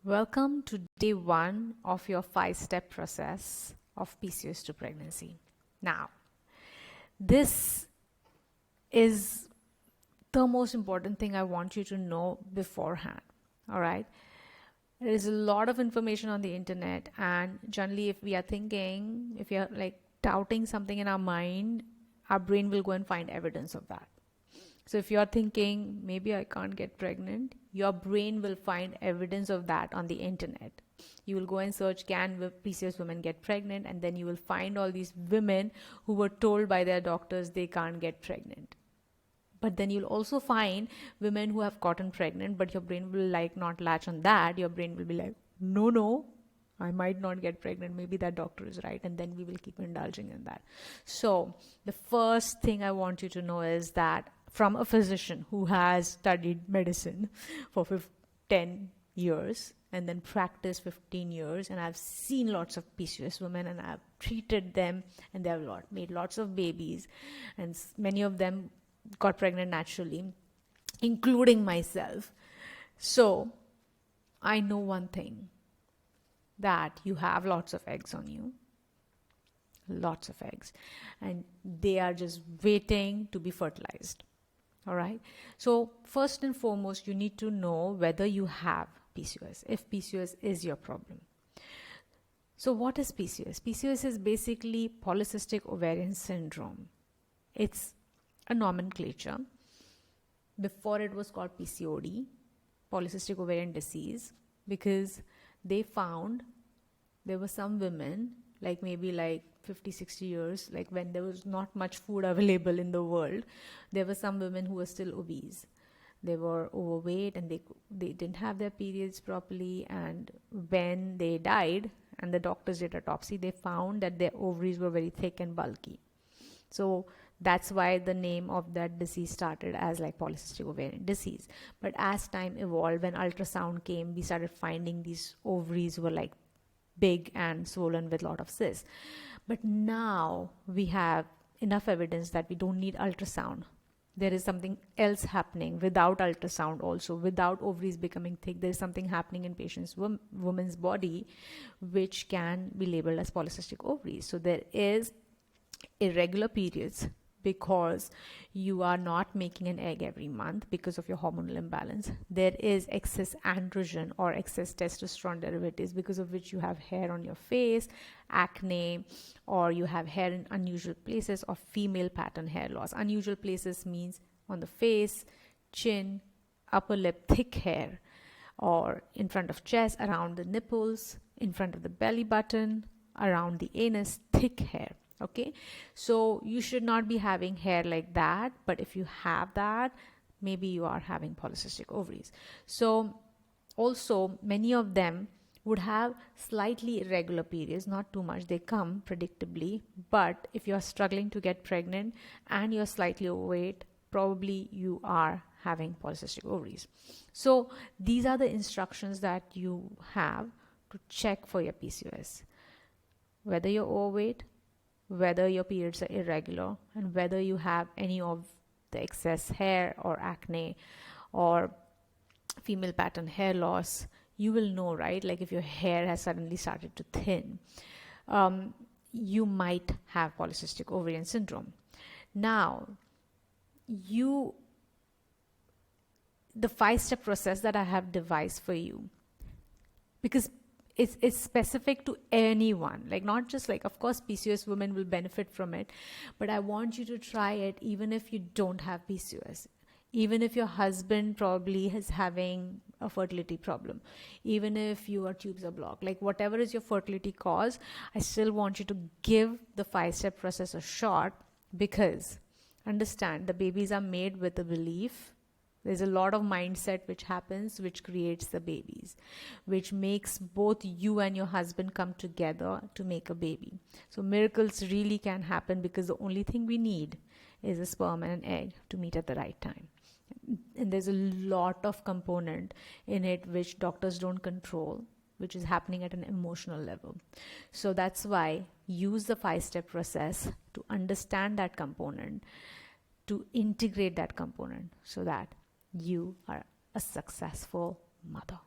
Welcome to day 1 of your 5-step process of PCOS to pregnancy. Now, this is the most important thing I want you to know beforehand. All right. There is a lot of information on the internet, and generally, if we are like doubting something in our mind, our brain will go and find evidence of that. So if you're thinking, maybe I can't get pregnant, your brain will find evidence of that on the internet. You will go and search, can PCOS women get pregnant? And then you will find all these women who were told by their doctors they can't get pregnant. But then you'll also find women who have gotten pregnant, but your brain will not latch on that. Your brain will be like, no, I might not get pregnant. Maybe that doctor is right. And then we will keep indulging in that. So the first thing I want you to know is that from a physician who has studied medicine for 10 years and then practiced 15 years, and I've seen lots of PCOS women and I've treated them, and they've made lots of babies, and many of them got pregnant naturally, including myself. So I know one thing, that you have lots of eggs on you. Lots of eggs, and they are just waiting to be fertilized. All right. So first and foremost, you need to know whether you have PCOS, if PCOS is your problem. So what is PCOS? PCOS is basically polycystic ovarian syndrome. It's a nomenclature. Before it was called PCOD, polycystic ovarian disease, because they found there were some women, maybe 50-60 years, when there was not much food available in the world, there were some women who were still obese. They were overweight and they didn't have their periods properly, and when they died and the doctors did autopsy, they found that their ovaries were very thick and bulky. So that's why the name of that disease started as polycystic ovarian disease. But as time evolved, when ultrasound came, we started finding these ovaries were big and swollen with a lot of cysts. But now we have enough evidence that we don't need ultrasound. There is something else happening without ultrasound also. Without ovaries becoming thick, there is something happening in patient's woman's body which can be labeled as polycystic ovaries. So there is irregular periods because you are not making an egg every month because of your hormonal imbalance. There is excess androgen or excess testosterone derivatives, because of which you have hair on your face, acne, or you have hair in unusual places, or female pattern hair loss. Unusual places means on the face, chin, upper lip, thick hair, or in front of chest, around the nipples, in front of the belly button, around the anus, thick hair. Okay, so you should not be having hair like that, but if you have that, maybe you are having polycystic ovaries. So also many of them would have slightly irregular periods, not too much, they come predictably, but if you're struggling to get pregnant and you're slightly overweight, probably you are having polycystic ovaries. So these are the instructions that you have to check for your PCOS: whether you're overweight, whether your periods are irregular, and whether you have any of the excess hair or acne or female pattern hair loss. You will know, right? If your hair has suddenly started to thin, you might have polycystic ovarian syndrome. Now, the 5-step process that I have devised for you, because it's specific to anyone, not just of course PCOS women will benefit from it, but I want you to try it even if you don't have PCOS, even if your husband probably is having a fertility problem, even if your tubes are blocked, whatever is your fertility cause, I still want you to give the 5-step process a shot, because understand, the babies are made with a belief. There's a lot of mindset which happens, which creates the babies, which makes both you and your husband come together to make a baby. So miracles really can happen, because the only thing we need is a sperm and an egg to meet at the right time. And there's a lot of component in it which doctors don't control, which is happening at an emotional level. So that's why use the 5-step process to understand that component, to integrate that component, so that you are a successful mother.